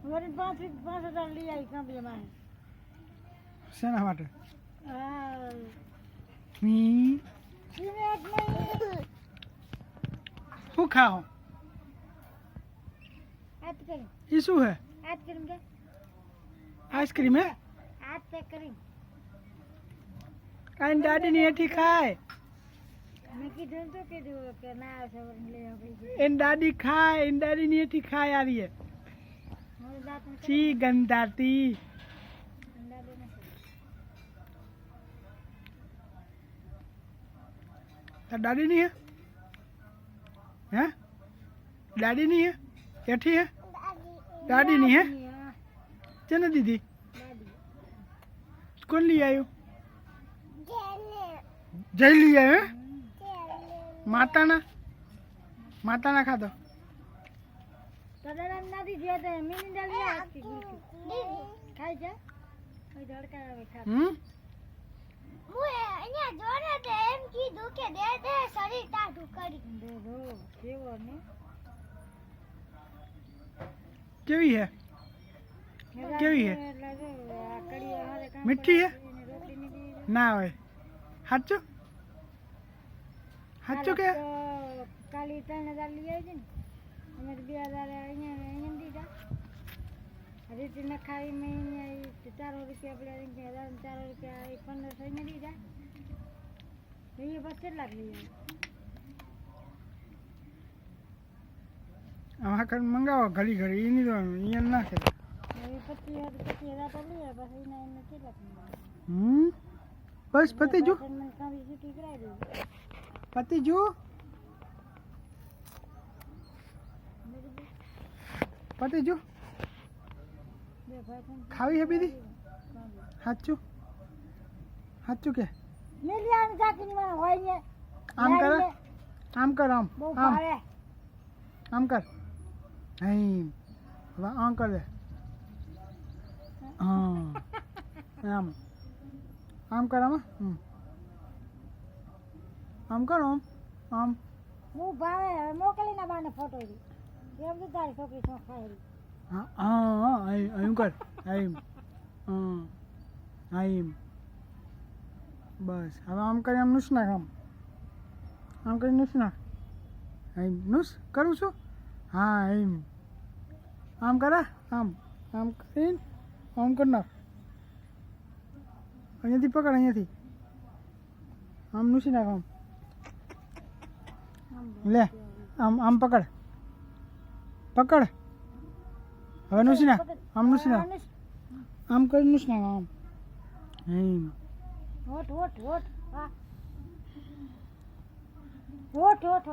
વળી 5,000 લઈ આવી કાંપલે માં શેના માટે હા મી સિમેન્ટ નહીં શું ખાઓ આજ કરી એ શું હે આજ કરી કે આઈસ્ક્રીમ હે આજ પેક કરી કાંઈ દાદીની એઠી ખાય મેં કીધું તો કીધું કે ના સવારે લઈ આવી એન દાદી ખાય એન દાદીની એઠી ખાય આ રહીએ મારે દાંત ચી ગંધાતી અંડા દે નથી તાર દાદીની હે હે દાદીની હે એઠી હે દાદીની હે હા ચેને દીધી દાદી કોણ લઈ આવ્યું જઈ લઈ આવ્યો હે માતાના ખાધો તદરા નાદી જે તે મિની ડાલી આખી ખાઈ જા કોઈ ધડકા આવે ખા મુએ અહીંયા જોને તે એમ કીધું કે દે શરીર ટાઢું કરી દે દો કેવો ને કેવી હે કેવી હે મીઠી હે ના હોય સાચું સાચું કે કાલી 3,000 લઈ આવી ને અમે 2,000 અહીંયા દીધા રીતે ન ખાઈ મેં અહીંયા 4 રૂપિયા આપણે 4 રૂપિયા 1500 અહીંયા દીધા એ બસ કેટલા લઈ આવી આમાં કઈ મંગાવો ઘડી ઘડી એની તો અહીંયા ના કરે 25,000 તો લઈએ પછી એના કેટલા બસ પતી જો મને કાવી છૂટી કરાવી દઉં પતી જો પતી જો ખાવી હે બીજી સાચું સાચું કે મેલિયાન ચાકીની માં હોય ને આમ કર આમ કર આમ બહુ આમ ભાવે આમ કર અહીં હવે આમ કર દે હા આમ આમ કર આમ આમ કર આમ આમ બહુ ભાવે મોકલીને બાને ફોટો એમ તો તારી છોકરી શું ખાય હા હા અહીં કર અહીં હા અહીં બસ હવે આમ કરી આમ નુસ નાખ આમ કરી નુસ નાખ અહીં નુસ કરું છું હા એમ આમ કરા આમ કરીને આમ કર નાખ અહીંયાથી પકડ અહીંયાથી આમ નુસી નાખ આમ લે આમ પકડ હવે નુસી નાખ આમ નુસી નાખ આમ કરી નુસ નાખ આમ એમ હોટ હા હોટ